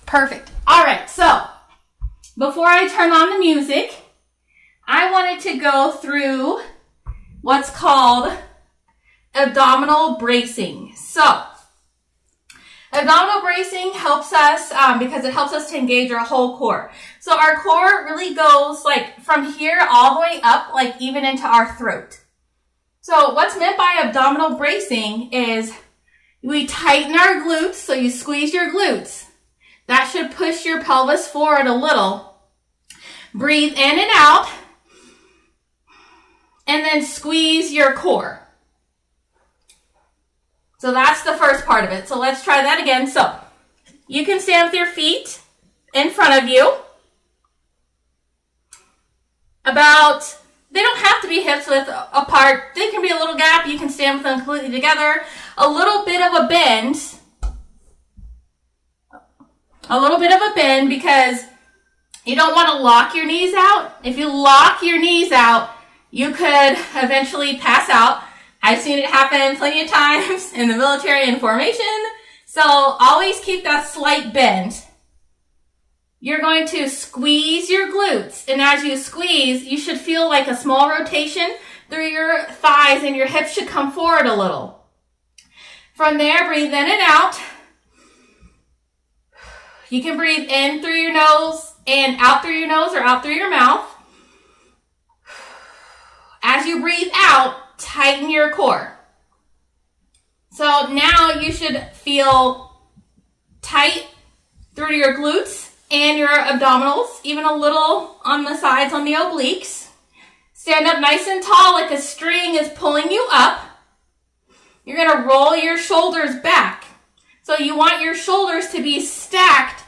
Perfect. All right, so before I turn on the music, I wanted to go through what's called abdominal bracing. So, abdominal bracing helps us because it helps us to engage our whole core. So our core really goes like from here all the way up, like even into our throat. So what's meant by abdominal bracing is we tighten our glutes, so you squeeze your glutes. That should push your pelvis forward a little. Breathe in and out, and then squeeze your core. So that's the first part of it. So let's try that again. So you can stand with your feet in front of you. They don't have to be hips width apart. They can be a little gap. You can stand with them completely together. A little bit of a bend. A little bit of a bend because you don't want to lock your knees out. If you lock your knees out, you could eventually pass out. I've seen it happen plenty of times in the military in formation. So always keep that slight bend. You're going to squeeze your glutes. And as you squeeze, you should feel like a small rotation through your thighs, and your hips should come forward a little. From there, breathe in and out. You can breathe in through your nose and out through your nose or out through your mouth. As you breathe out, tighten your core. So now you should feel tight through your glutes and your abdominals, even a little on the sides on the obliques. Stand up nice and tall like a string is pulling you up. You're going to roll your shoulders back. So you want your shoulders to be stacked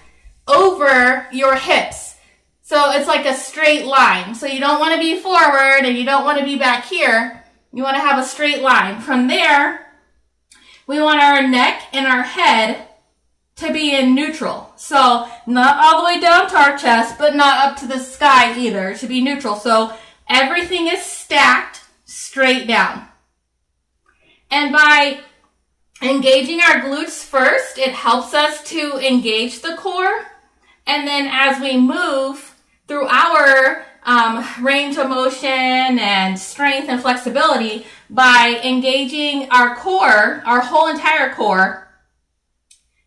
over your hips. So it's like a straight line. So you don't want to be forward and you don't want to be back here. You want to have a straight line. From there, we want our neck and our head to be in neutral. So not all the way down to our chest, but not up to the sky either. It should be neutral. So everything is stacked straight down. And by engaging our glutes first, it helps us to engage the core. And then as we move through our range of motion and strength and flexibility, by engaging our core, our whole entire core,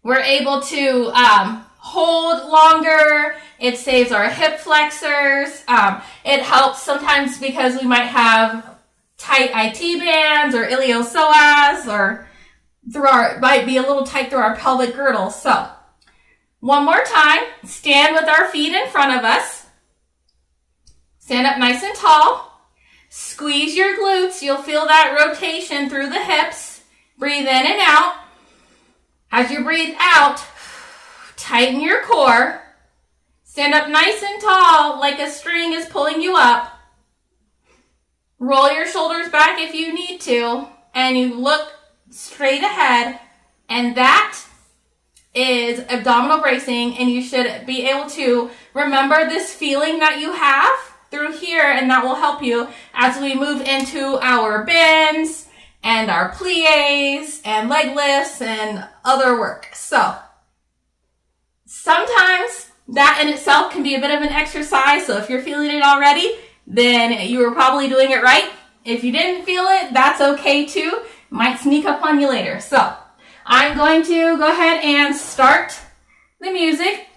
we're able to hold longer. It saves our hip flexors. It helps sometimes because we might have tight IT bands or iliopsoas, or might be a little tight through our pelvic girdle. So one more time, stand with our feet in front of us. Stand up nice and tall. Squeeze your glutes. You'll feel that rotation through the hips. Breathe in and out. As you breathe out, tighten your core. Stand up nice and tall like a string is pulling you up. Roll your shoulders back if you need to, and you look straight ahead, and that is abdominal bracing, and you should be able to remember this feeling that you have through here, and that will help you as we move into our bends and our plies and leg lifts and other work. So sometimes that in itself can be a bit of an exercise, so if you're feeling it already, then you were probably doing it right. If you didn't feel it, that's okay too. It might sneak up on you later. So I'm going to go ahead and start the music.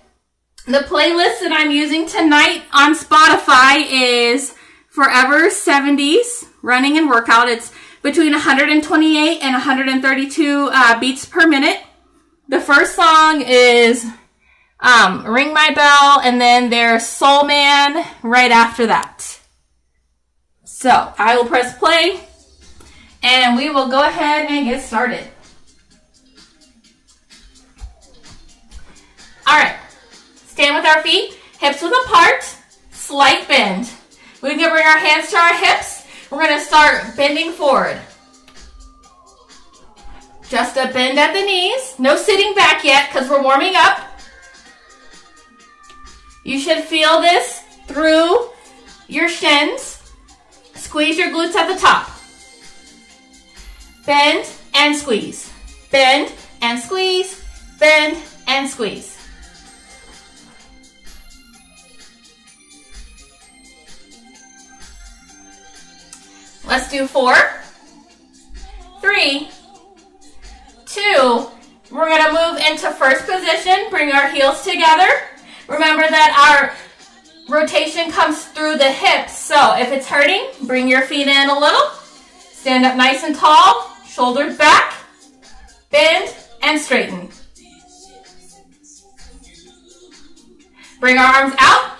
The playlist that I'm using tonight on Spotify is Forever 70s Running and Workout. It's between 128 and 132 beats per minute. The first song is Ring My Bell, and then there's Soul Man right after that. So I will press play, and we will go ahead and get started. All right, stand with our feet, hips width apart, slight bend. We can bring our hands to our hips. We're going to start bending forward. Just a bend at the knees. No sitting back yet because we're warming up. You should feel this through your shins. Squeeze your glutes at the top. Bend and squeeze. Bend and squeeze. Bend and squeeze. Let's do 4, 3, 2. We're going to move into first position. Bring our heels together. Remember that our rotation comes through the hips. So if it's hurting, bring your feet in a little. Stand up nice and tall. Shoulders back. Bend and straighten. Bring our arms out.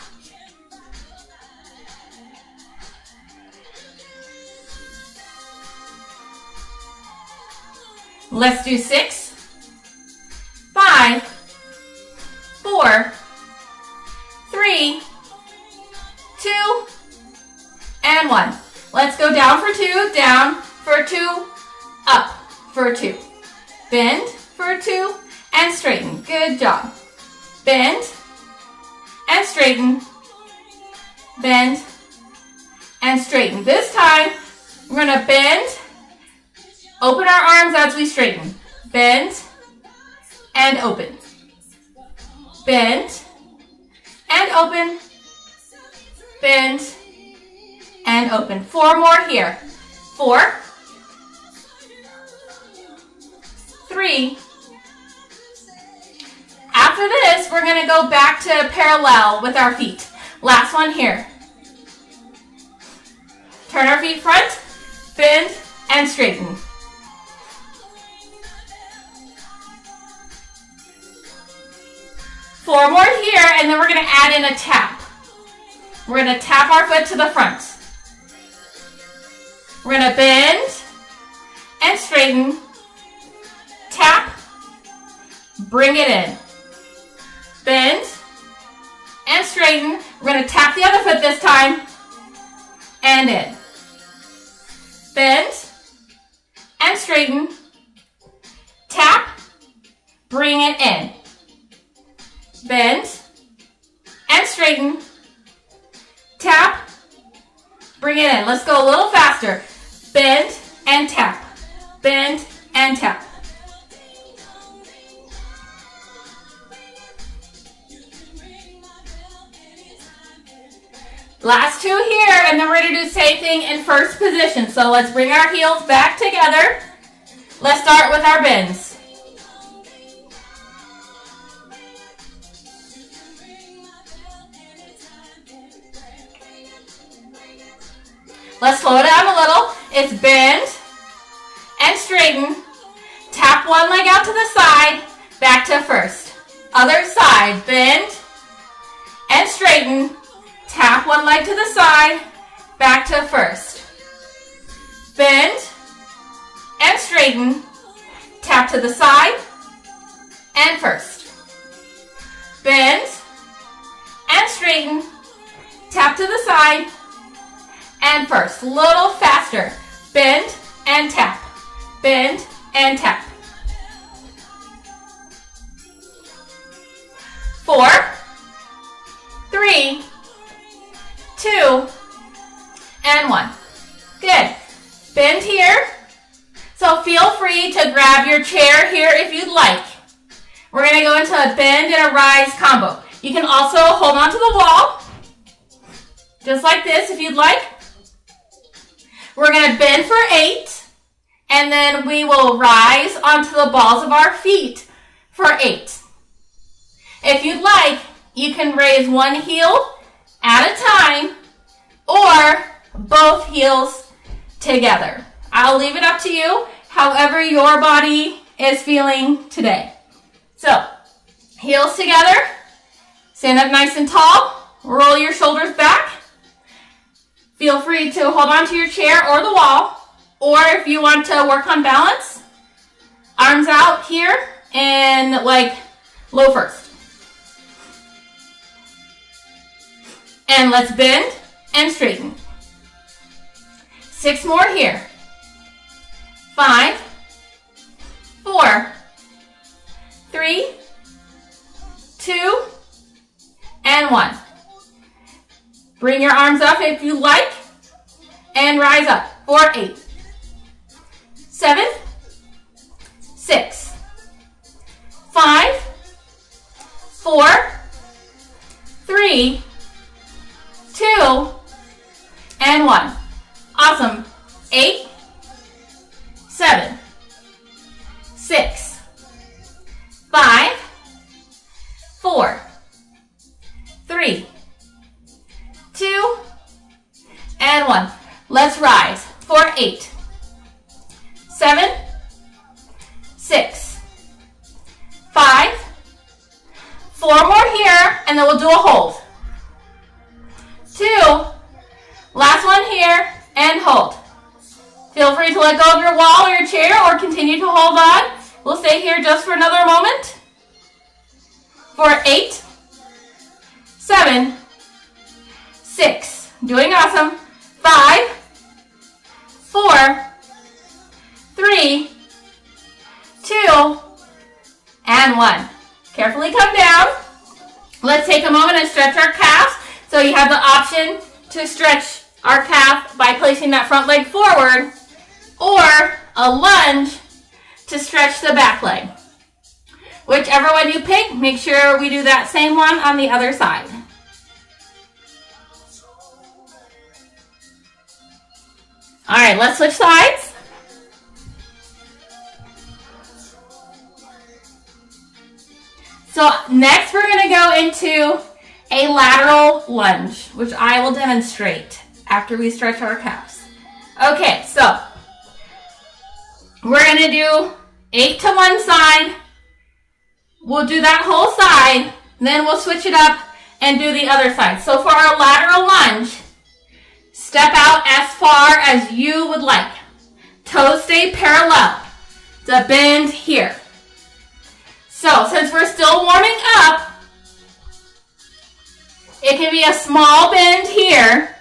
Let's do 6, 5, 4, 3, 2, and 1. Let's go down for 2, down for 2, up for 2. Bend for 2, and straighten. Good job. Bend and straighten. Bend and straighten. This time, we're going to bend. Open our arms as we straighten. Bend and open. Bend and open. Bend and open. 4 more here. 4, 3. After this, we're going to go back to parallel with our feet. Last one here. Turn our feet front, bend and straighten. 4 more here, and then we're going to add in a tap. We're going to tap our foot to the front. We're going to bend and straighten. Tap. Bring it in. Bend and straighten. We're going to tap the other foot this time. And in. Bend and straighten. Tap. Bring it in. Bend and straighten. Tap. Bring it in. Let's go a little faster. Bend and tap. Bend and tap. Last 2 here, and then we're going to do the same thing in first position. So let's bring our heels back together. Let's start with our bends. Let's slow it down a little. It's bend and straighten. Tap one leg out to the side, back to first. Other side, bend and straighten. Tap one leg to the side, back to first. Bend and straighten. Tap to the side and first. Bend and straighten. Tap to the side and first. Little faster. Bend and tap. Bend and tap. 4, 3, 2, and 1. Good. Bend here. So feel free to grab your chair here if you'd like. We're going to go into a bend and a rise combo. You can also hold on to the wall, just like this if you'd like. We're going to bend for 8, and then we will rise onto the balls of our feet for 8. If you'd like, you can raise one heel at a time or both heels together. I'll leave it up to you, however your body is feeling today. So, heels together, stand up nice and tall, roll your shoulders back. Feel free to hold on to your chair or the wall, or if you want to work on balance, arms out here and like low first. And let's bend and straighten. 6 more here. 5, 4, 3, 2, and 1. Bring your arms up if you like, and rise up for 8, 7, 6, 5, 4, 3, 2, and 1. Awesome. 8, 7, 6, 5, 4, 3, 2, and 1. Let's rise for 8, 7, 6, 5, 4 more here, and then we'll do a hold. 2, last one here, and hold. Feel free to let go of your wall or your chair or continue to hold on. We'll stay here just for another moment. For 8, 7, 6, doing awesome. 5, 4, 3, 2, and 1. Carefully come down. Let's take a moment and stretch our calves. So you have the option to stretch our calf by placing that front leg forward, or a lunge to stretch the back leg. Whichever one you pick, make sure we do that same one on the other side. All right, let's switch sides. So next we're going to go into a lateral lunge, which I will demonstrate after we stretch our calves. Okay, so we're going to do 8 to one side. We'll do that whole side, then we'll switch it up and do the other side. So for our lateral lunge, step out as far as you would like. Toes stay parallel. The bend here. So since we're still warming up, it can be a small bend here.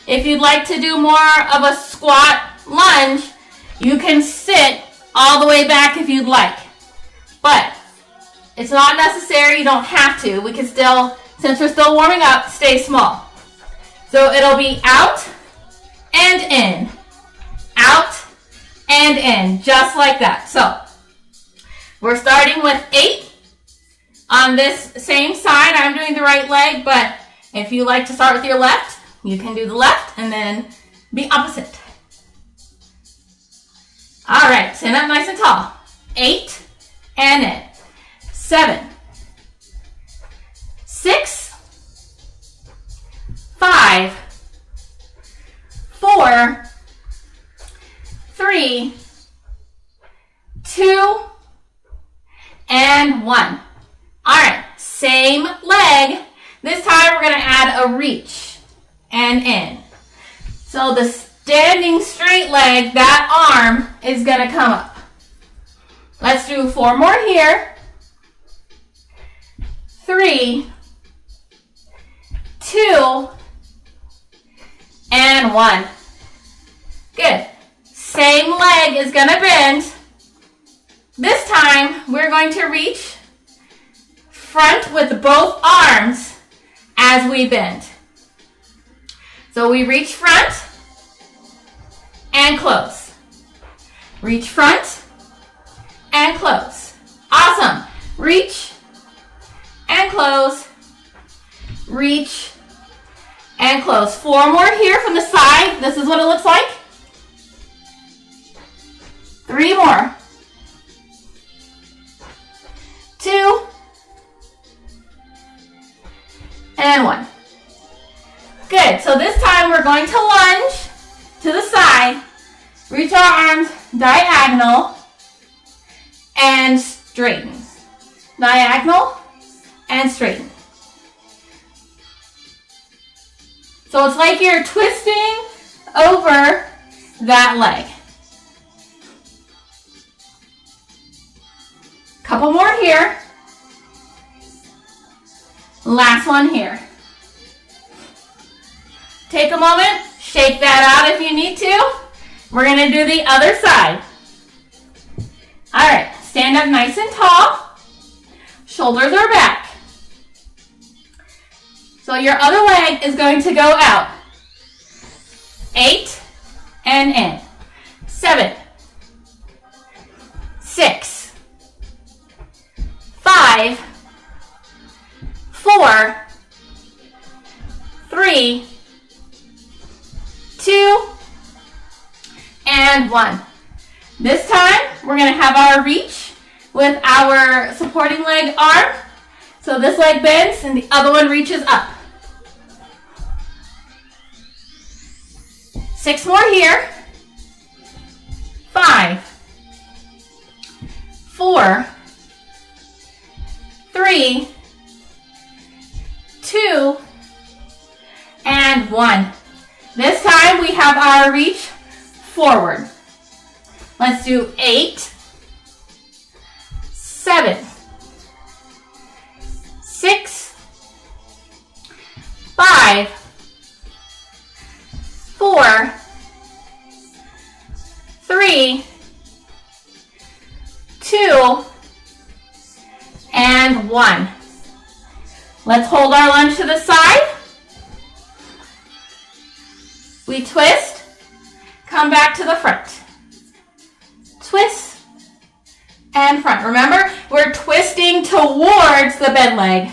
If you'd like to do more of a squat lunge, you can sit all the way back if you'd like. But it's not necessary, you don't have to. We can still, since we're still warming up, stay small. So it'll be out and in, out and in, just like that. So we're starting with 8 on this same side. I'm doing the right leg, but if you like to start with your left, you can do the left and then be opposite. All right, stand up nice and tall. 8 and in. 7, 6, 5, 4, 3, 2, and 1. All right, same leg. This time we're going to add a reach and in. So the standing straight leg, that arm is going to come up. Let's do 4 more here. 3, 2, and 1. Good. Same leg is going to bend. This time, we're going to reach front with both arms as we bend. So we reach front and close. Reach front and close. Awesome. Reach and close. Reach and close. 4 more here from the side. This is what it looks like. 3 more. 2 and 1. Good. So this time we're going to lunge to the side, reach our arms diagonal, and straighten. Diagonal and straighten. So it's like you're twisting over that leg. Couple more here. Last one here. Take a moment, shake that out if you need to. We're going to do the other side. All right, stand up nice and tall. Shoulders are back. So your other leg is going to go out. 8 and in. 7, 6, 5, 4, 3, 2, and 1. This time, we're going to have our reach with our supporting leg arm. So this leg bends and the other one reaches up. 6 more here. 5, 4, 3, 2, and 1. This time we have our reach forward. Let's do 8, 7, 6, 5, 4, 3, 2, and 1. Let's hold our lunge to the side. We twist, come back to the front. Twist and front. Remember, we're twisting towards the bed leg.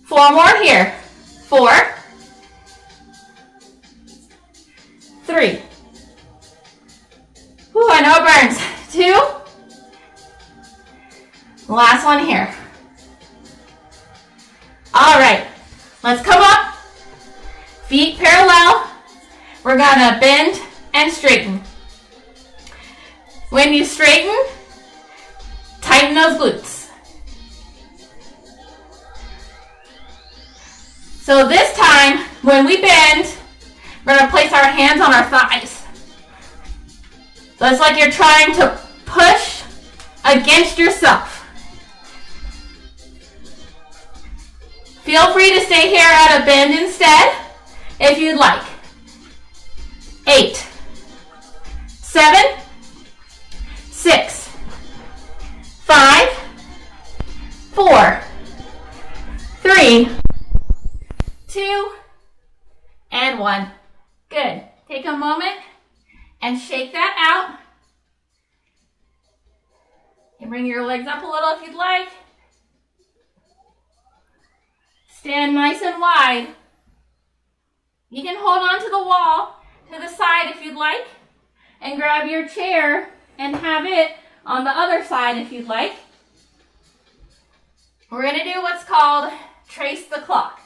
4 more here. 4, 3. Ooh, I know it burns. 2. Last one here. All right, let's come up. Feet parallel. We're gonna bend and straighten. When you straighten, tighten those glutes. So this time, when we bend, we're gonna place our hands on our thighs. So it's like you're trying to push against yourself. Feel free to stay here at a bend instead, if you'd like. 8, 7, 6, 5, 4, 3, 2, and 1. Good. Take a moment and shake that out. You bring your legs up a little if you'd like. Stand nice and wide. You can hold on to the wall to the side if you'd like, and grab your chair and have it on the other side if you'd like. We're going to do what's called trace the clock.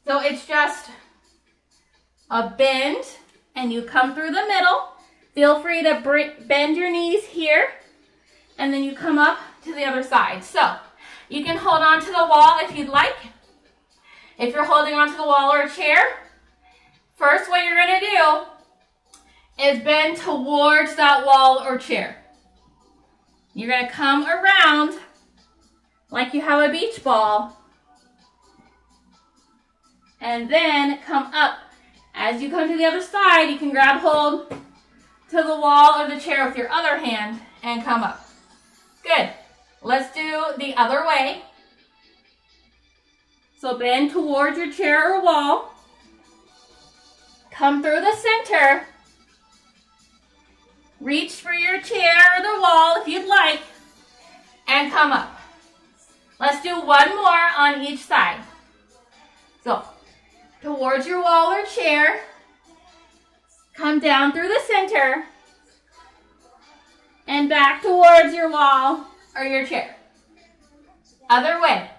So it's just a bend, and you come through the middle. Feel free to bend your knees here, and then you come up to the other side. So you can hold on to the wall if you'd like. If you're holding onto the wall or a chair, first what you're going to do is bend towards that wall or chair. You're going to come around like you have a beach ball, and then come up. As you come to the other side, you can grab hold to the wall or the chair with your other hand and come up. Good. Let's do the other way. So bend towards your chair or wall. Come through the center. Reach for your chair or the wall if you'd like, and come up. Let's do one more on each side. So, towards your wall or chair. Come down through the center. And back towards your wall or your chair. Other way.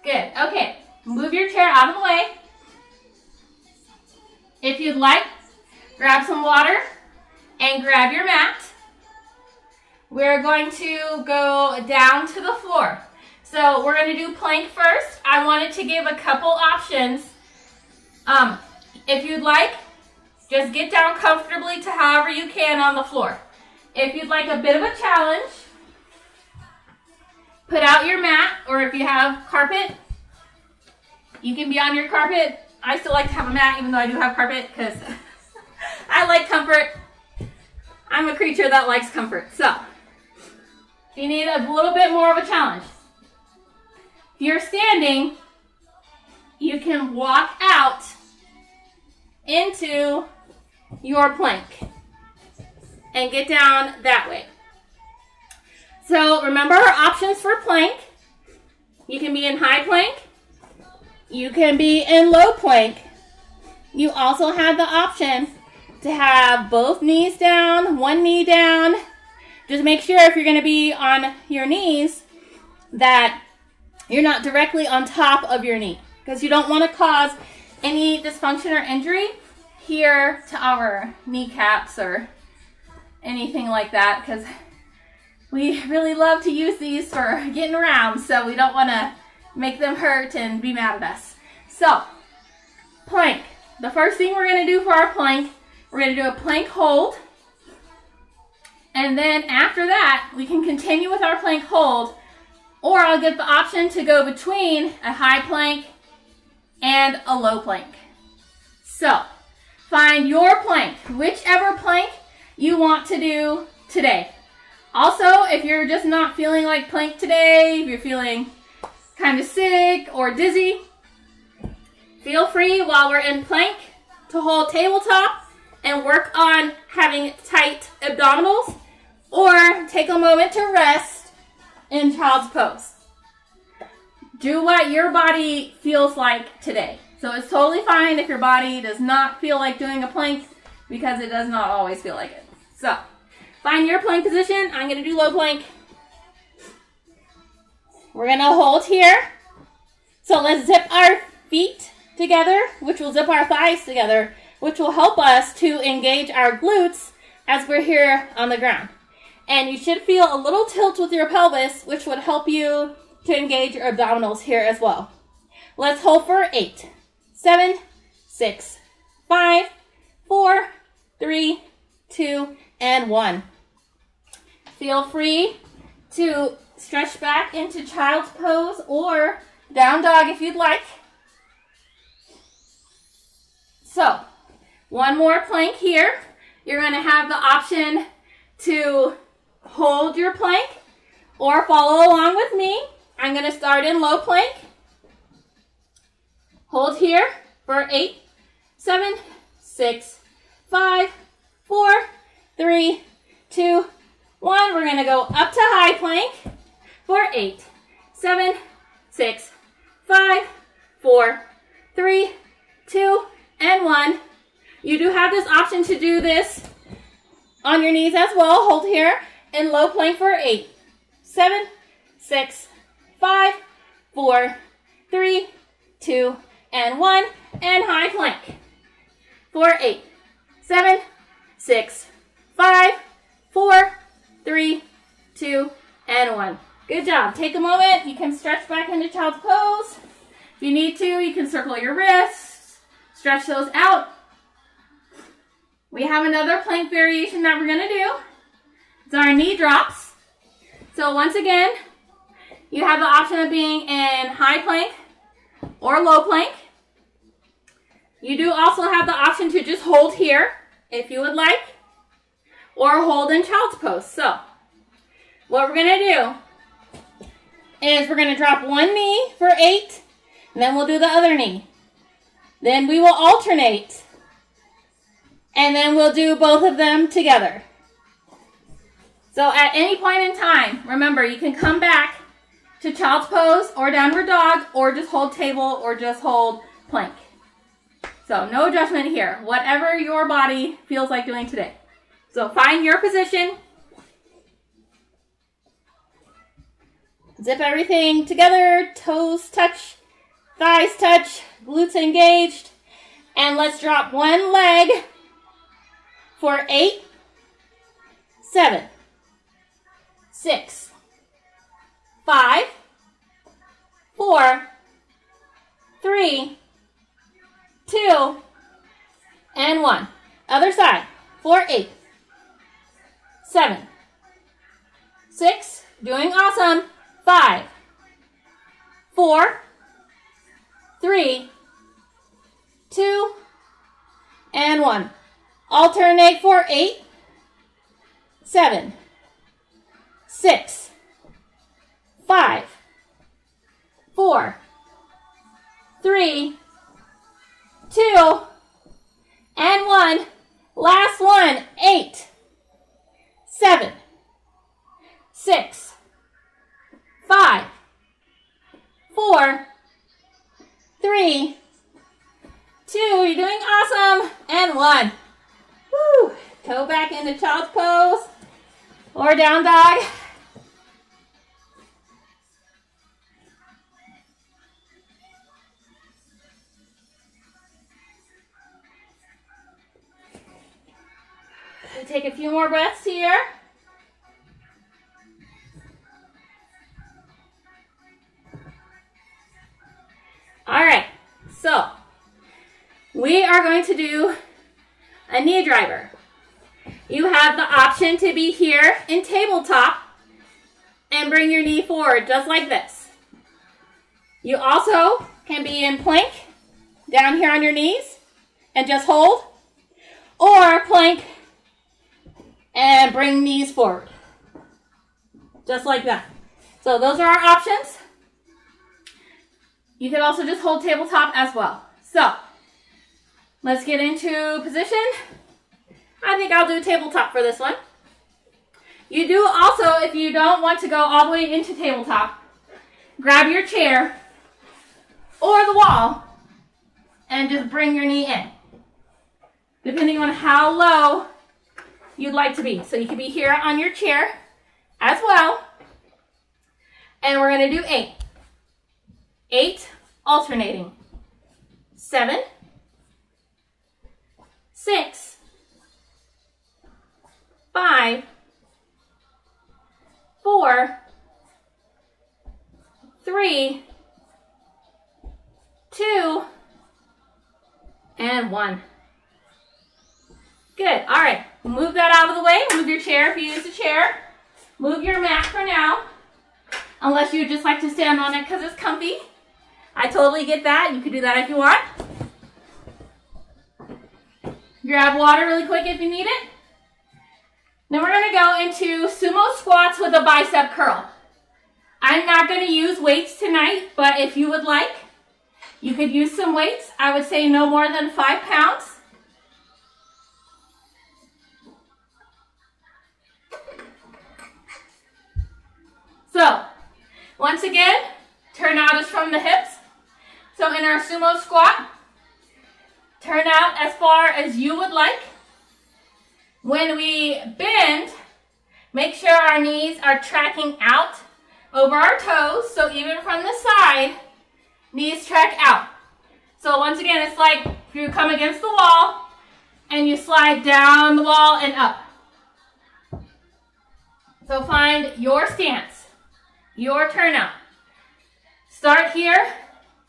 Good. Okay. Move your chair out of the way. If you'd like, grab some water and grab your mat. We're going to go down to the floor. So we're going to do plank first. I wanted to give a couple options. If you'd like, just get down comfortably to however you can on the floor. If you'd like a bit of a challenge, put out your mat, or if you have carpet, you can be on your carpet. I still like to have a mat even though I do have carpet because I like comfort. I'm a creature that likes comfort. So, if you need a little bit more of a challenge, if you're standing, you can walk out into your plank and get down that way. So remember our options for plank. You can be in high plank. You can be in low plank. You also have the option to have both knees down, one knee down. Just make sure if you're going to be on your knees that you're not directly on top of your knee, because you don't want to cause any dysfunction or injury here to our kneecaps or anything like that, because we really love to use these for getting around, so we don't want to make them hurt and be mad at us. So, plank. The first thing we're going to do for our plank, we're going to do a plank hold. And then after that, we can continue with our plank hold, or I'll give the option to go between a high plank and a low plank. So, find your plank, whichever plank you want to do today. Also, if you're just not feeling like plank today, if you're feeling kind of sick or dizzy, feel free while we're in plank to hold tabletop and work on having tight abdominals, or take a moment to rest in child's pose. Do what your body feels like today. So it's totally fine if your body does not feel like doing a plank, because it does not always feel like it. So find your plank position. I'm going to do low plank. We're going to hold here. So let's zip our feet together, which will zip our thighs together, which will help us to engage our glutes as we're here on the ground. And you should feel a little tilt with your pelvis, which would help you to engage your abdominals here as well. Let's hold for 8, 7, 6, 5, 4, 3, 2, and 1. Feel free to stretch back into child's pose or down dog if you'd like. So, one more plank here. You're going to have the option to hold your plank or follow along with me. I'm going to start in low plank. Hold here for 8, 7, 6, 5, 4, 3, 2, 1. We're going to go up to high plank for 8, 7, 6, 5, 4, 3, 2, and 1. You do have this option to do this on your knees as well. Hold here in low plank for 8, 7, 6, 5, 4, 3, 2, and 1. And high plank for 8, 7, 6, 5, 4, 3, 2, and 1. Good job. Take a moment. You can stretch back into child's pose. If you need to, you can circle your wrists, stretch those out. We have another plank variation that we're going to do. It's our knee drops. So once again, you have the option of being in high plank or low plank. You do also have the option to just hold here if you would like, or hold in child's pose. So what we're going to do is we're going to drop one knee for 8, and then we'll do the other knee. Then we will alternate, and then we'll do both of them together. So at any point in time, remember, you can come back to child's pose or downward dog, or just hold table, or just hold plank. So no adjustment here. Whatever your body feels like doing today. So find your position. Zip everything together. Toes touch, thighs touch, glutes engaged. And let's drop one leg for 8, 7, 6, 5, 4, 3, 2, and 1. Other side for 8, 7, 6, doing awesome, 5, 4, 3, 2, and 1. Alternate for 8, 7, 6, 5, 4, 3, 2, and 1. Last one. 8, 7, 6, 5, 4, 3, 2, you're doing awesome, and 1. Woo. Toe back into child's pose or down dog. Take a few more breaths here. All right, so we are going to do a knee driver. You have the option to be here in tabletop and bring your knee forward just like this. You also can be in plank down here on your knees and just hold, or plank and bring knees forward just like that. So those are our options. You can also just hold tabletop as well. So let's get into position. I think I'll do tabletop for this one. You do also, if you don't want to go all the way into tabletop, grab your chair or the wall and just bring your knee in, depending on how low you'd like to be. So you can be here on your chair as well. And we're going to do 8. 8 alternating. 7, 6, 5, 4, 3, 2, and 1. Good. All right. Move that out of the way. Move your chair if you use a chair. Move your mat for now, unless you just like to stand on it because it's comfy. I totally get that. You can do that if you want. Grab water really quick if you need it. Then we're going to go into sumo squats with a bicep curl. I'm not going to use weights tonight, but if you would like, you could use some weights. I would say no more than 5 pounds. So, once again, turn out is from the hips. So in our sumo squat, turn out as far as you would like. When we bend, make sure our knees are tracking out over our toes. So even from the side, knees track out. So once again, it's like if you come against the wall and you slide down the wall and up. So find your stance, your turnout. Start here.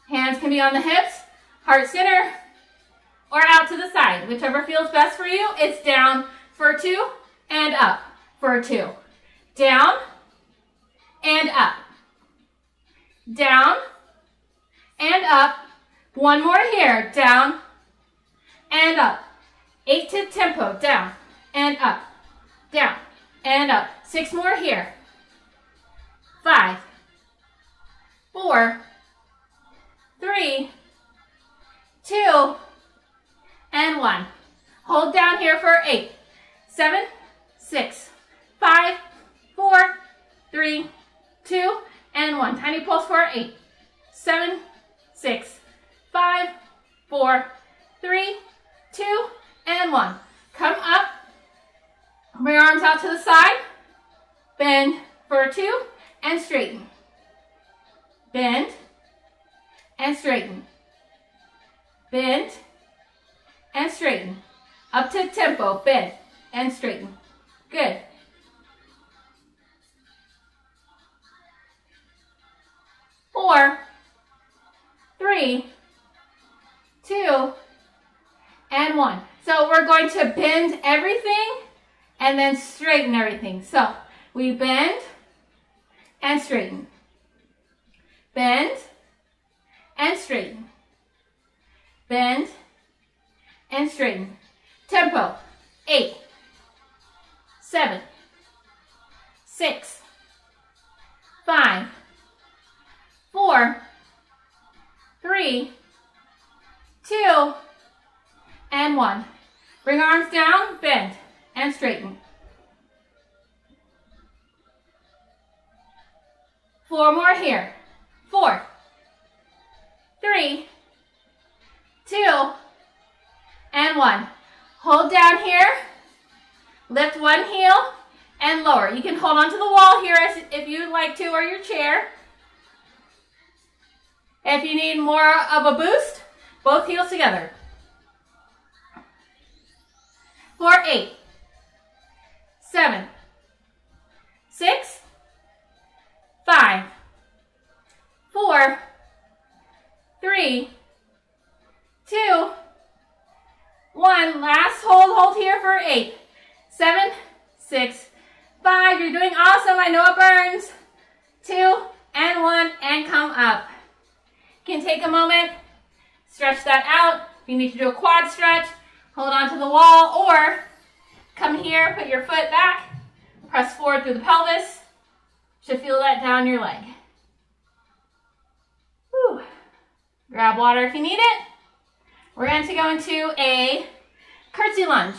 Hands can be on the hips, heart center, or out to the side. Whichever feels best for you. It's down for 2 and up for 2. Down and up. Down and up. One more here. Down and up. 8 to tempo. Down and up. Down and up. 6 more here. 5, 4, 3, 2, and 1. Hold down here for 8, 7, 6, 5, 4, 3, 2, and 1. Tiny pulse for 8, 7, 6, 5, 4, 3, 2, and 1. Come up. Bring your arms out to the side. Bend for 2 and straighten. Bend and straighten. Bend and straighten. Up to tempo. Bend and straighten. Good. Four, 3, 2, and 1. So we're going to bend everything and then straighten everything. So we bend and straighten. Bend and straighten. Bend and straighten. Tempo. 8, 7, 6, 5, 4, 3, 2, and 1. Bring arms down, bend, and straighten. 4, 4 more here. 4, 3, 2, and 1. Hold down here. Lift one heel and lower. You can hold onto the wall here if you'd like to, or your chair. If you need more of a boost, both heels together. For 8, 7, 6, 5, 4, 3, 2, 1. Last hold here for 8, 7, 6, 5. You're doing awesome. I know it burns. 2 and 1, and come up. You can take a moment, stretch that out. If you need to do a quad stretch, hold on to the wall, or come here, put your foot back, press forward through the pelvis. Should feel that down your leg. Whew. Grab water if you need it. We're going to go into a curtsy lunge.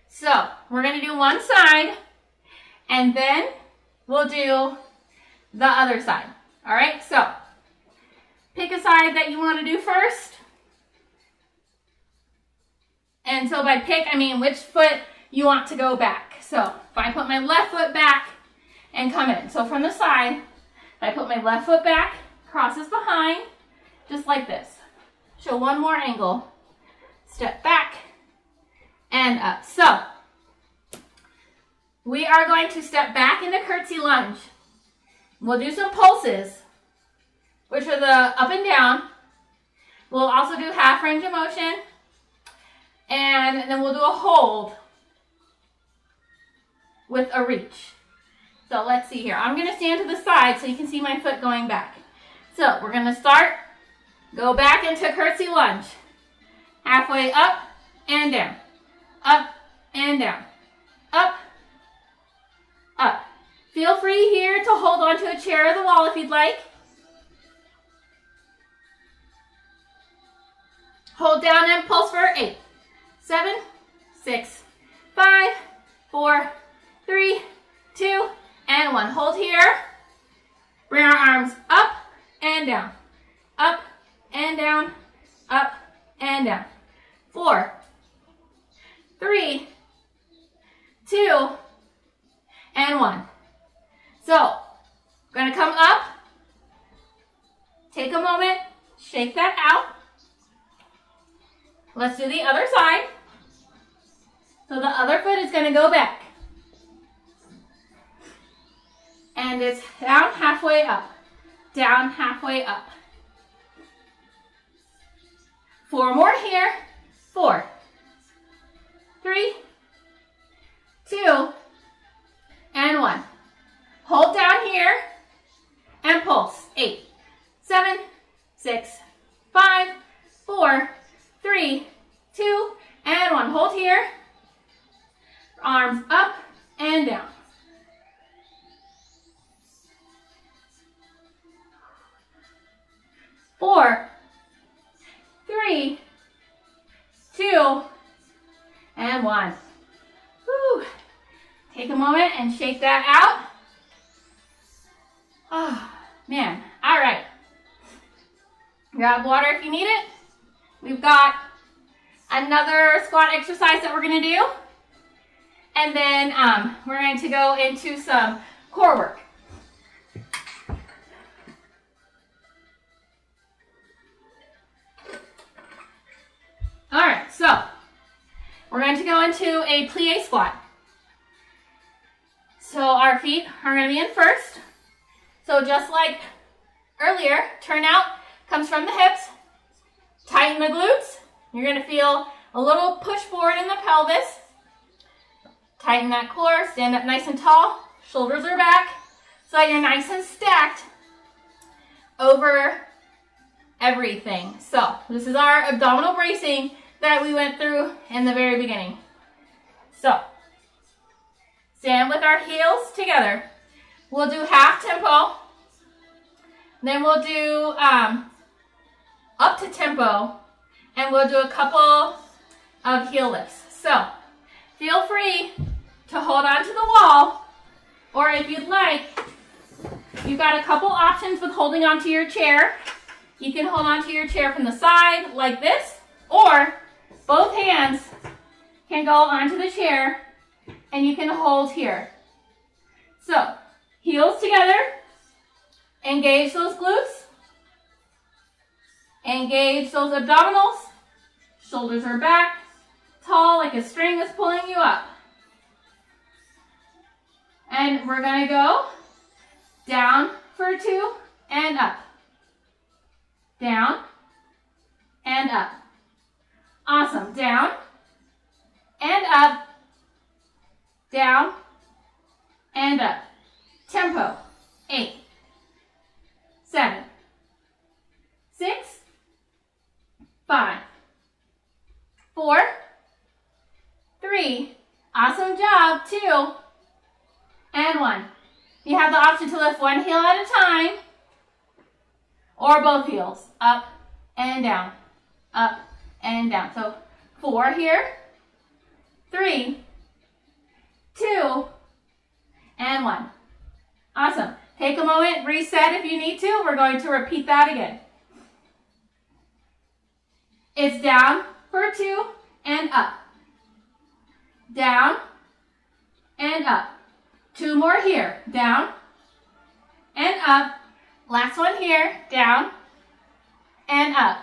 So we're going to do one side, and then we'll do the other side. All right, so pick a side that you want to do first. And so by pick, I mean which foot you want to go back. So if I put my left foot back and come in. So from the side, I put my left foot back, crosses behind, just like this. Show one more angle. Step back and up. So we are going to step back into curtsy lunge. We'll do some pulses, which are the up and down. We'll also do half range of motion. And then we'll do a hold with a reach. So let's see here. I'm going to stand to the side so you can see my foot going back. So we're going to start, go back into curtsy lunge. Halfway up and down. Up and down. Up, up. Feel free here to hold onto a chair or the wall if you'd like. Hold down and pulse for 8, 7, 6, 5, 4, 3, 2, and 1. Hold here. Bring our arms up and down. Up and down. Up and down. 4, 3, 2, and 1. So, we're going to come up. Take a moment. Shake that out. Let's do the other side. So the other foot is going to go back. And it's down, halfway up. Down, halfway up. 4 more here. 4, 3, 2, and 1. Hold down here and pulse. 8, 7, 6, 5, 4, 3, 2, and 1. Hold here. Arms up and down. Four, 3, 2, and 1. Whew. Take a moment and shake that out. Oh, man. All right. Grab water if you need it. We've got another squat exercise that we're going to do. And then we're going to go into some core work. All right, so we're going to go into a plie squat. So our feet are going to be in first. So just like earlier, turnout comes from the hips. Tighten the glutes. You're going to feel a little push forward in the pelvis. Tighten that core. Stand up nice and tall. Shoulders are back. So you're nice and stacked over everything. So this is our abdominal bracing that we went through in the very beginning. So stand with our heels together. We'll do half tempo. Then we'll do up to tempo, and we'll do a couple of heel lifts. So feel free to hold on to the wall, or if you'd like, You've got a couple options with holding onto your chair. You can hold onto your chair from the side like this, or both hands can go onto the chair and you can hold here. So, heels together, engage those glutes, engage those abdominals, shoulders are back, tall like a string is pulling you up. And we're going to go down for 2 and up. Down and up. Awesome. Down and up. Down and up. Tempo. 8, 7, 6, 5, 4, 3. Awesome job. 2 and 1. You have the option to lift one heel at a time or both heels. Up and down. Up and down. So 4 here. 3, 2, and 1. Awesome. Take a moment, reset if you need to. We're going to repeat that again. It's down for 2 and up. Down and up. 2 more here. Down and up. Last one here. Down and up.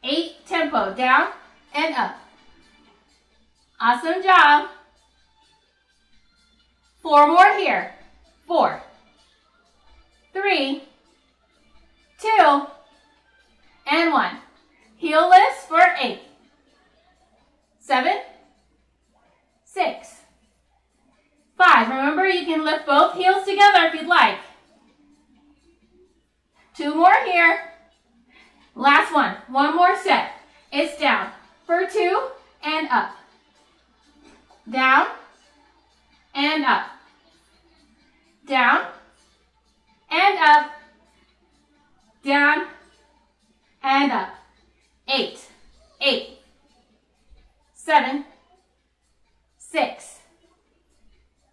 8 tempo. Down and up. Awesome job. 4 more here. 4, 3, 2, and 1. Heel lifts for 8, 7, 6, 5. Remember, you can lift both heels together if you'd like. 2 more here. Last one. 1 more set. It's down for 2 and up. Down and up. Down and up. Down and up. 8, 8, 7, 6,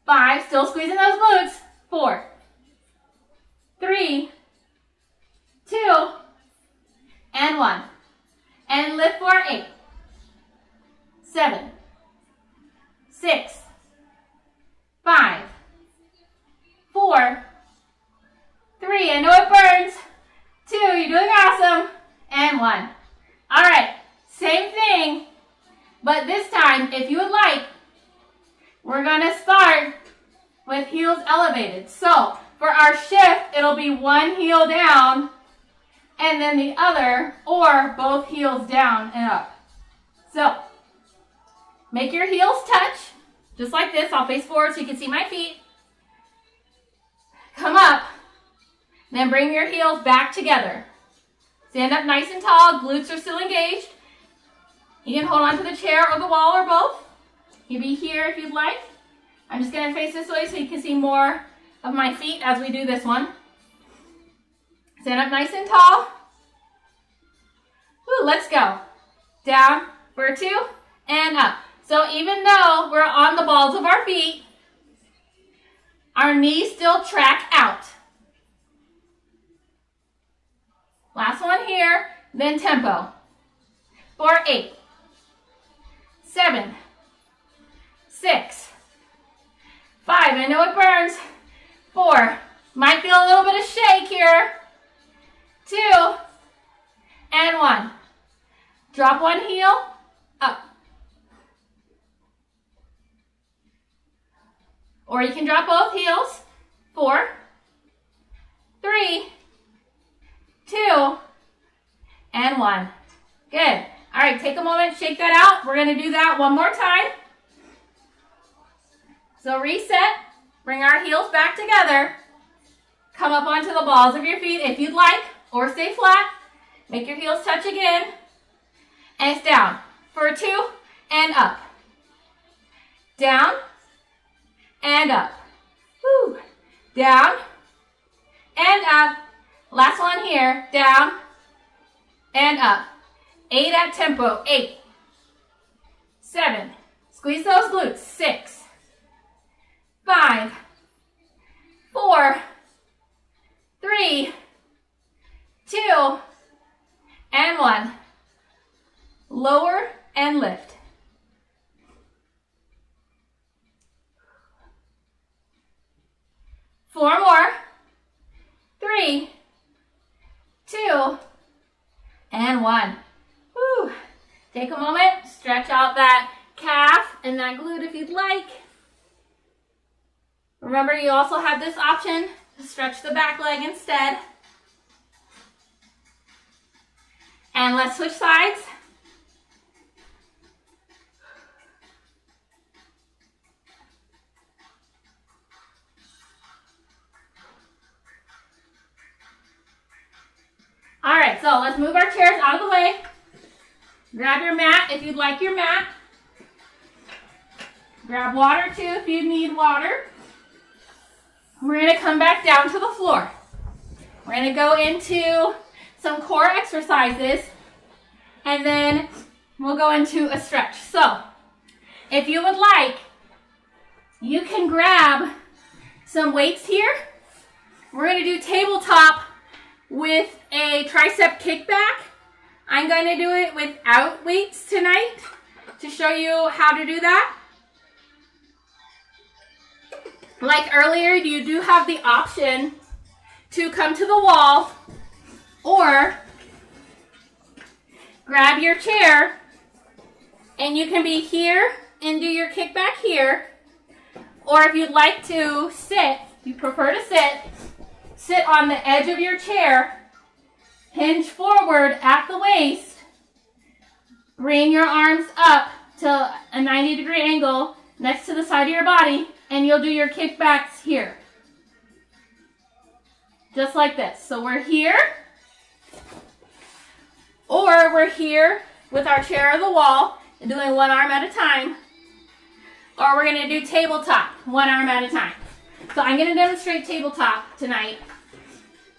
5. Still squeezing those glutes. 4, 3, 2, and 1. And lift for 8, 7, 6, 5, 4, 3. I know it burns. 2. You're doing awesome. And 1. All right. Same thing. But this time, if you would like, we're going to start with heels elevated. So for our shift, it'll be one heel down and then the other, or both heels down and up. So make your heels touch, just like this. I'll face forward so you can see my feet. Come up, then bring your heels back together. Stand up nice and tall, glutes are still engaged. You can hold on to the chair or the wall or both. You can be here if you'd like. I'm just going to face this way so you can see more of my feet as we do this one. Stand up nice and tall. Woo, let's go. Down for 2 and up. So even though we're on the balls of our feet, our knees still track out. Last one here, then tempo. For 8, 7, 6, 5. I know it burns. 4. Might feel a little bit of shake here. 2 and 1. Drop one heel, up. Or you can drop both heels. 4, 3, 2, and 1. Good. All right, take a moment, shake that out. We're going to do that one more time. So reset, bring our heels back together. Come up onto the balls of your feet if you'd like, or stay flat. Make your heels touch again. And it's down for 2 and up. Down and up. Woo. Down and up. Last one here. Down and up. 8 at tempo. 8, 7. Squeeze those glutes. 6, 5, 4, 3, 2, and 1. Lower and lift. Four more. 3, 2, and 1. Woo. Take a moment, stretch out that calf and that glute if you'd like. Remember, you also have this option to stretch the back leg instead. And let's switch sides. All right, so let's move our chairs out of the way. Grab your mat if you'd like your mat. Grab water too if you need water. We're going to come back down to the floor. We're going to go into some core exercises, and then we'll go into a stretch. So, if you would like, you can grab some weights here. We're going to do tabletop with a tricep kickback. I'm going to do it without weights tonight to show you how to do that. Like earlier, you do have the option to come to the wall or grab your chair, and you can be here and do your kickback here. Or if you'd like to sit, if you prefer to sit on the edge of your chair, hinge forward at the waist, bring your arms up to a 90-degree angle next to the side of your body, and you'll do your kickbacks here. Just like this. So we're here, or we're here with our chair or the wall and doing one arm at a time, or we're going to do tabletop, one arm at a time. So I'm going to demonstrate tabletop tonight.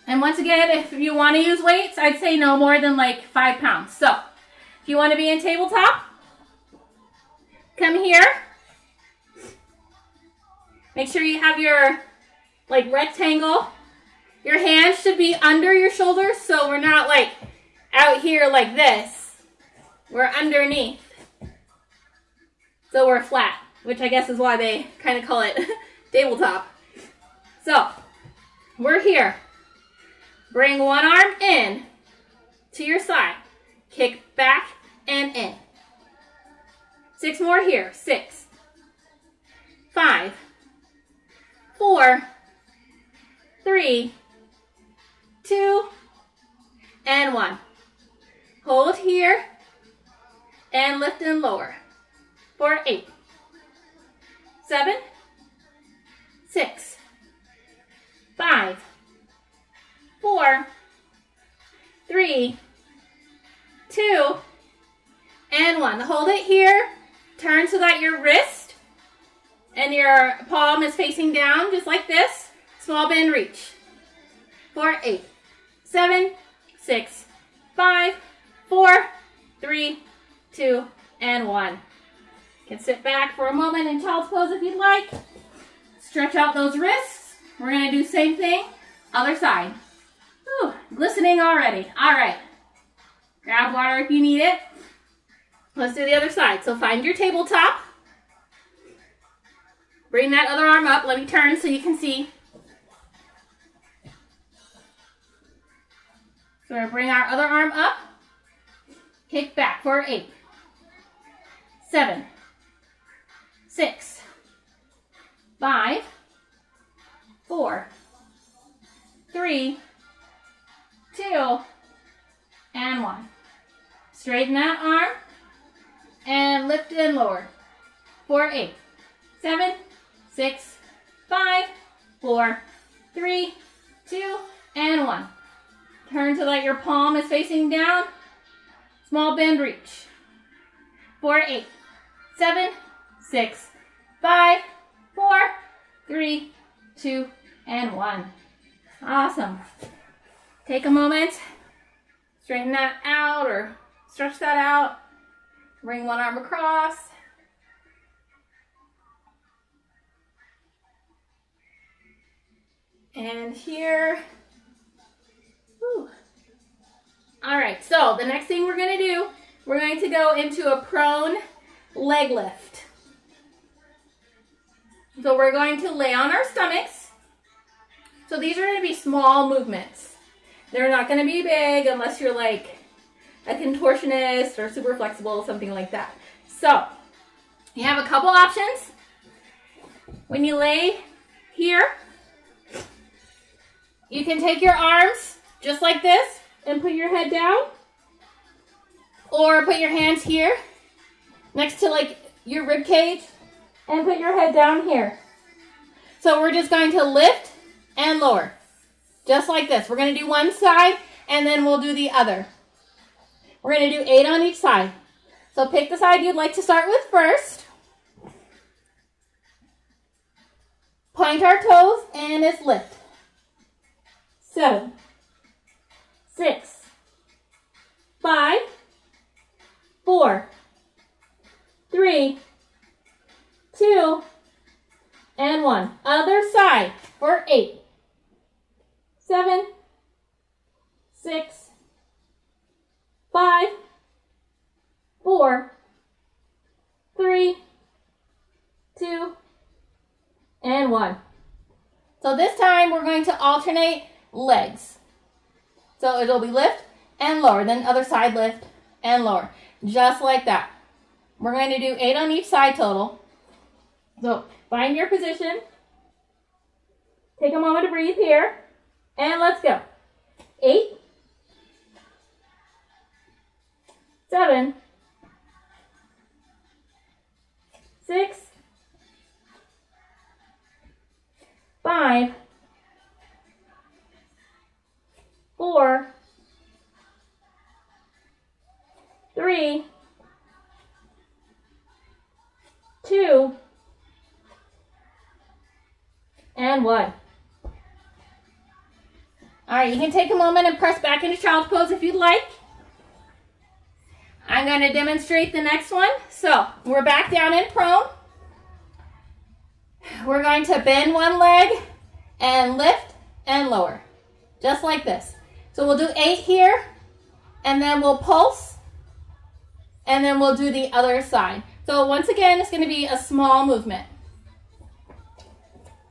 And once again, if you want to use weights, I'd say no more than like 5 pounds. So if you want to be in tabletop, come here. Make sure you have your like rectangle. Your hands should be under your shoulders, so we're not like out here like this. We're underneath. So we're flat, which I guess is why they kind of call it tabletop. So we're here. Bring one arm in to your side. Kick back and in. 6 more here. 6, 5, 4, 3, 2, and 1. Hold here and lift and lower for 8, 7, 6, 5, 4, 3, 2, and 1. Hold it here. Turn so that your wrist and your palm is facing down, just like this. Small bend reach. For 8, 7, 6, 5, 4, 3, 2, and 1. You can sit back for a moment in child's pose if you'd like. Stretch out those wrists. We're going to do the same thing, other side. Whew, glistening already. All right. Grab water if you need it. Let's do the other side. So find your tabletop. Bring that other arm up. Let me turn so you can see. So we're going to bring our other arm up. Kick back for 8, 7, 6, 5, 4, 3, 2, and 1. Straighten that arm and lift and lower for 8, 7, 6, 5, 4, 3, 2, and 1. Turn so that your palm is facing down. Small bend reach for 8, 7, 6, 5, 4, 3, 2, and 1. Awesome. Take a moment, straighten that out or stretch that out. Bring one arm across. And here, Whew. All right, so the next thing we're going to do, we're going to go into a prone leg lift. So we're going to lay on our stomachs. So these are going to be small movements. They're not going to be big unless you're like a contortionist or super flexible, something like that. So you have a couple options. When you lay here, you can take your arms just like this and put your head down, or put your hands here next to like your rib cage and put your head down here. So we're just going to lift and lower, just like this. We're going to do one side and then we'll do the other. We're going to do 8 on each side. So pick the side you'd like to start with first. Point our toes and it's lift. 7, 6, 5, 4, 3, 2, and 1. Other side for 8, 7, 6, 5, 4, 3, 2, and 1. So this time we're going to alternate legs. So it'll be lift and lower, then other side lift and lower, just like that. We're going to do 8 on each side total. So find your position. Take a moment to breathe here. And let's go. 8, 7, 6, 5, 4, 3, 2, and 1. All right, you can take a moment and press back into child's pose if you'd like. I'm going to demonstrate the next one. So we're back down in prone. We're going to bend one leg and lift and lower, just like this. So we'll do 8 here, and then we'll pulse, and then we'll do the other side. So once again, it's going to be a small movement.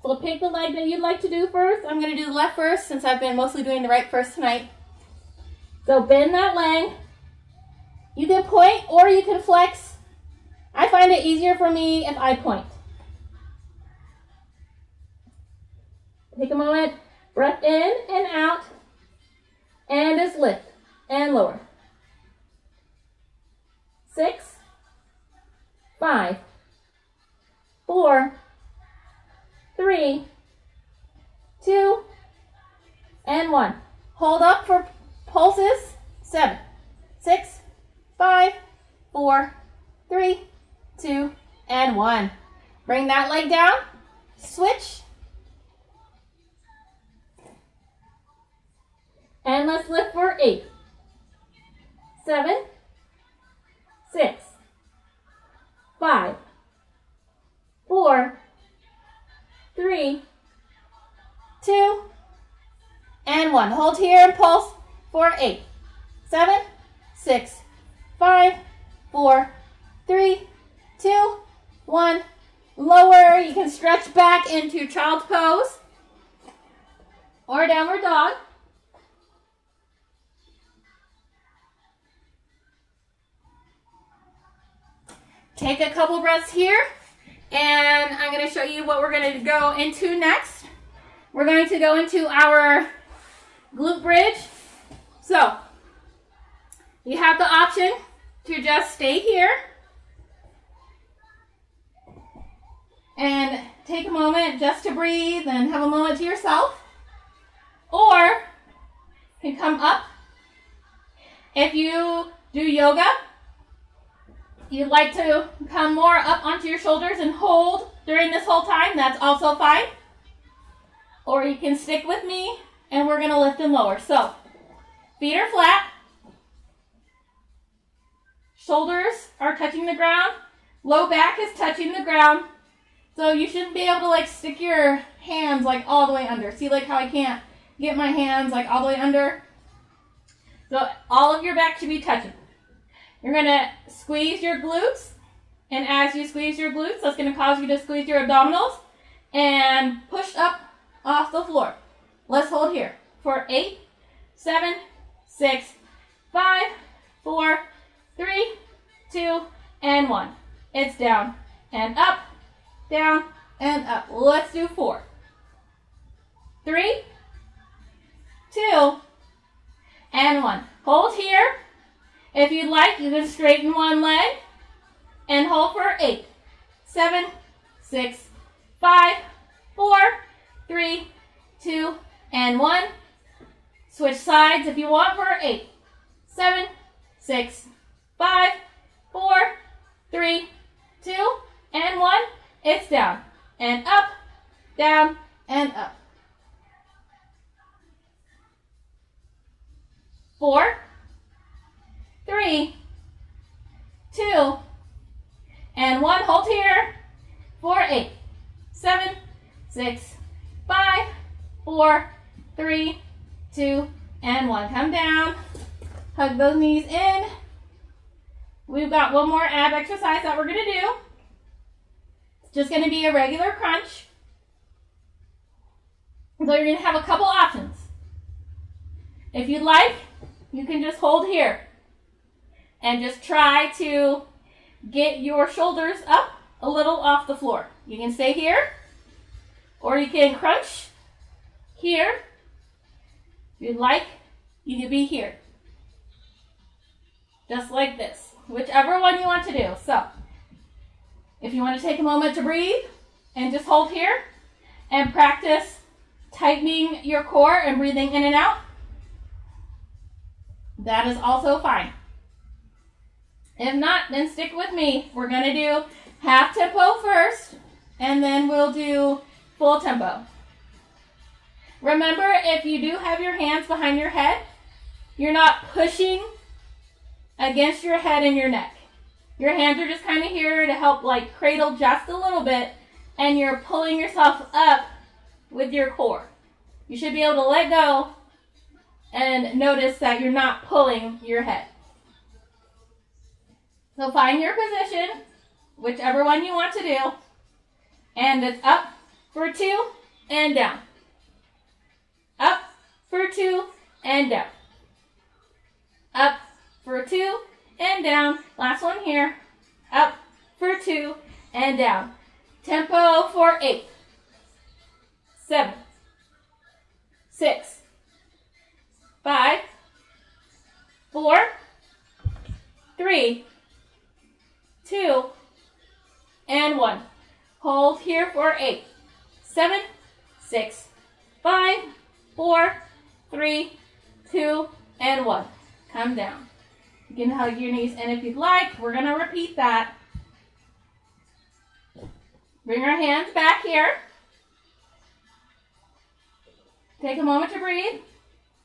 So pick the leg that you'd like to do first. I'm going to do the left first since I've been mostly doing the right first tonight. So bend that leg. You can point or you can flex. I find it easier for me if I point. Take a moment, breath in and out, and just lift and lower. 6, 5, 4, 3, 2, and 1. Hold up for pulses. 7, 6, 5, 4, 3, 2, and 1. Bring that leg down. Switch. And let's lift for 8, 7, 6, 5, 4, 3, 2, and 1. Hold here and pulse for 8, 7, 6, 5, 4, 3, 2, 1. Lower. You can stretch back into child's pose or downward dog. Take a couple breaths here, and I'm going to show you what we're going to go into next. We're going to go into our glute bridge. So, you have the option to just stay here and take a moment just to breathe and have a moment to yourself. Or, you can come up. If you do yoga, you'd like to come more up onto your shoulders and hold during this whole time, that's also fine. Or you can stick with me and we're going to lift and lower. So, feet are flat. Shoulders are touching the ground. Low back is touching the ground. So you shouldn't be able to like stick your hands like all the way under. See like how I can't get my hands like all the way under? So all of your back should be touching. You're going to squeeze your glutes. And as you squeeze your glutes, that's going to cause you to squeeze your abdominals and push up off the floor. Let's hold here for 8, 7, 6, 5, 4, 3, 2, and 1. It's down and up, down and up. Let's do 4, 3, 2, and 1. Hold here. If you'd like, you can straighten one leg and hold for 8, 7, 6, 5, 4, 3, 2, and 1. Switch sides if you want for 8, 7, 6, 5, 4, 3, 2, and 1. It's down and up, down and up. 4, 3, 2, and 1. Hold here for 8, 7, 6, 5, 4, 3, 2, and 1. Come down. Hug those knees in. We've got one more ab exercise that we're going to do. It's just going to be a regular crunch. So you're going to have a couple options. If you'd like, you can just hold here and just try to get your shoulders up a little off the floor. You can stay here, or you can crunch here. If you'd like, you can be here. Just like this. Whichever one you want to do. So, if you want to take a moment to breathe and just hold here and practice tightening your core and breathing in and out, that is also fine. If not, then stick with me. We're going to do half tempo first, and then we'll do full tempo. Remember, if you do have your hands behind your head, you're not pushing against your head and your neck. Your hands are just kind of here to help like cradle just a little bit, and you're pulling yourself up with your core. You should be able to let go and notice that you're not pulling your head. So find your position, whichever one you want to do, and it's up for 2 and down. Up for 2 and down. Up for 2 and down. Last one here. Up for 2 and down. Tempo for 8, 7, 6, 5, 4, 3, 2, and 1. Hold here for 8, 7, 6, 5, 4, 3, 2, and 1. Come down. You can hug your knees in if you'd like. We're going to repeat that. Bring our hands back here. Take a moment to breathe.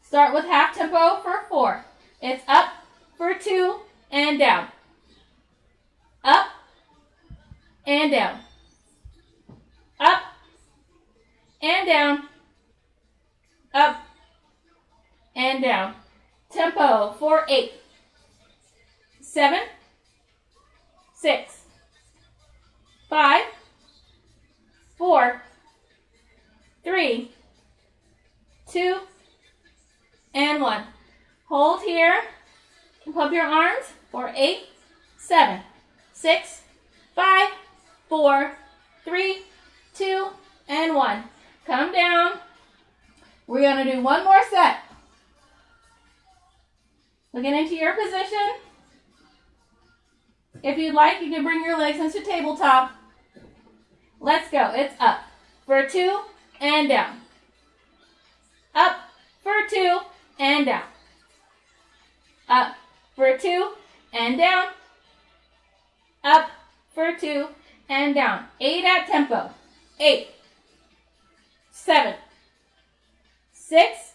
Start with half tempo for 4. It's up for 2 and down. Up and down. Up and down. Up and down. Tempo for 8, 7, 6, 5, 4, 3, 2, and 1. Hold here. Pump your arms for 8, 7, 6, 5, 4, 3, 2, and 1. Come down. We're going to do one more set. Looking into your position. If you'd like, you can bring your legs into tabletop. Let's go. It's up for 2 and down. Up for 2 and down. Up for 2 and down. Up for 2 and down. 8 at tempo. 8, 7, 6,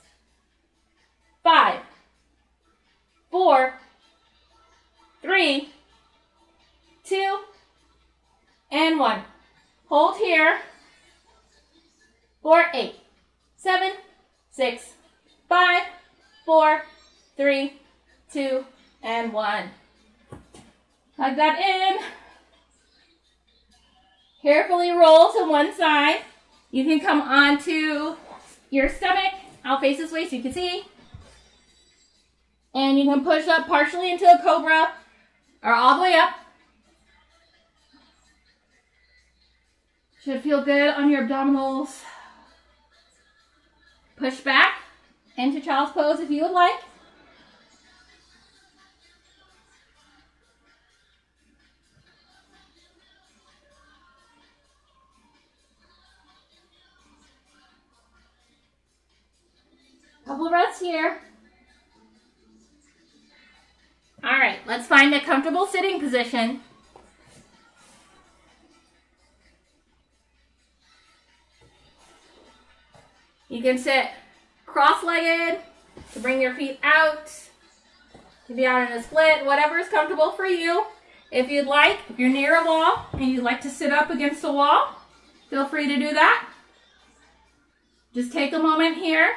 5, 4, 3, 2, and 1. Hold here for 8, 7, 6, 5, 4, 3, 2, and 1. Plug that in. Carefully roll to one side. You can come onto your stomach. I'll face this way so you can see. And you can push up partially into a cobra or all the way up. Should feel good on your abdominals. Push back into child's pose if you would like. Couple breaths here. All right, let's find a comfortable sitting position. You can sit cross-legged to bring your feet out. You can be out in a split, whatever is comfortable for you. If you'd like, if you're near a wall and you'd like to sit up against a wall, feel free to do that. Just take a moment here.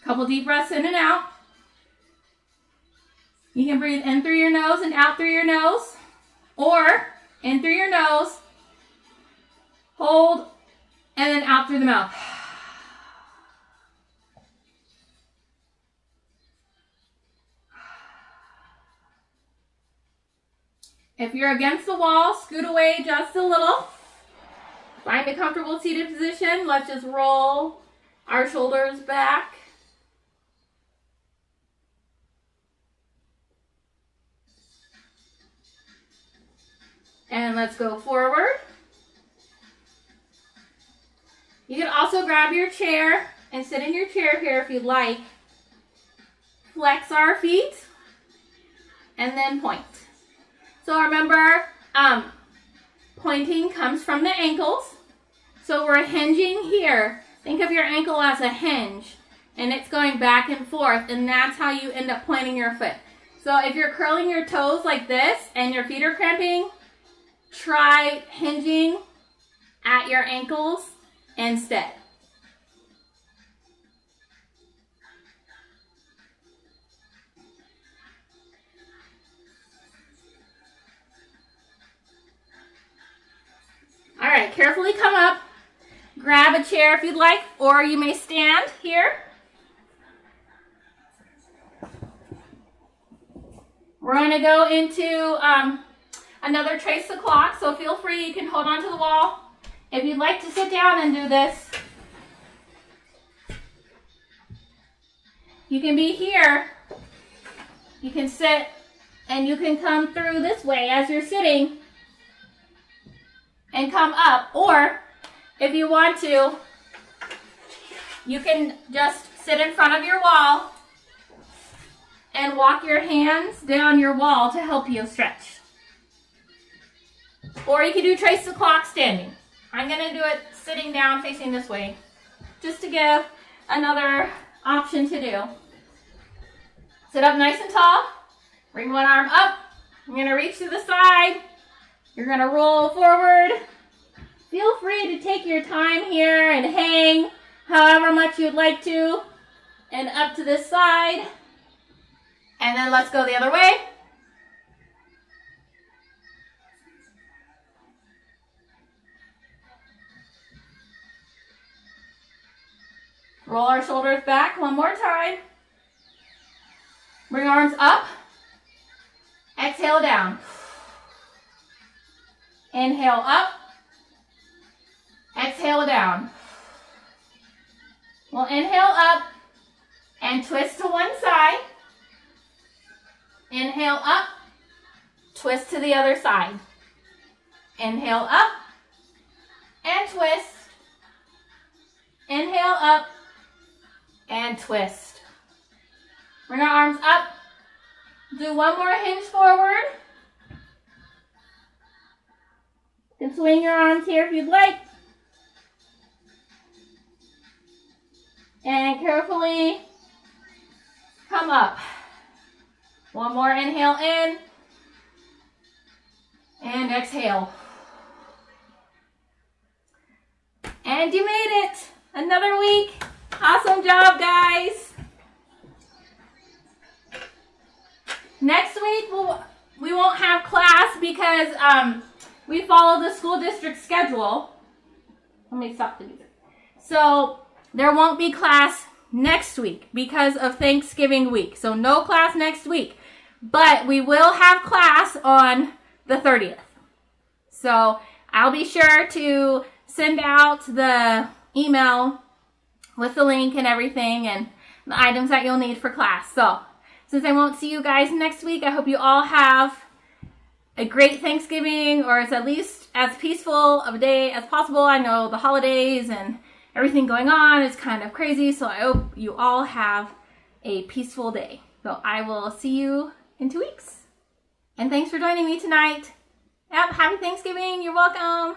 Couple deep breaths in and out. You can breathe in through your nose and out through your nose, or in through your nose, hold, and then out through the mouth. If you're against the wall, scoot away just a little. Find a comfortable seated position. Let's just roll our shoulders back. And let's go forward. You can also grab your chair and sit in your chair here if you'd like. Flex our feet and then point. So remember, pointing comes from the ankles. So we're hinging here. Think of your ankle as a hinge and it's going back and forth, and that's how you end up pointing your foot. So if you're curling your toes like this and your feet are cramping, try hinging at your ankles instead. All right, carefully come up. Grab a chair if you'd like, or you may stand here. We're going to go into another trace the clock, so feel free, you can hold on to the wall. If you'd like to sit down and do this, you can be here. You can sit and you can come through this way as you're sitting and come up. Or if you want to, you can just sit in front of your wall and walk your hands down your wall to help you stretch. Or you can do trace the clock standing. I'm going to do it sitting down facing this way, just to give another option to do. Sit up nice and tall. Bring one arm up. You're going to reach to the side. You're going to roll forward. Feel free to take your time here and hang however much you'd like to. And up to this side. And then let's go the other way. Roll our shoulders back one more time. Bring arms up. Exhale down. Inhale up. Exhale down. We'll inhale up and twist to one side. Inhale up. Twist to the other side. Inhale up and twist. Inhale up and twist. Bring our arms up. Do one more hinge forward. You can swing your arms here if you'd like. And carefully come up. One more inhale in. And exhale. And you made it. Another week. Awesome job, guys. Next week, we won't have class because we follow the school district schedule. Let me stop the music. So there won't be class next week because of Thanksgiving week. So no class next week. But we will have class on the 30th. So I'll be sure to send out the email with the link and everything and the items that you'll need for class. So since I won't see you guys next week, I hope you all have a great Thanksgiving, or it's at least as peaceful of a day as possible. I know the holidays and everything going on is kind of crazy, so I hope you all have a peaceful day. So I will see you in 2 weeks. And thanks for joining me tonight. Yep, happy Thanksgiving. You're welcome.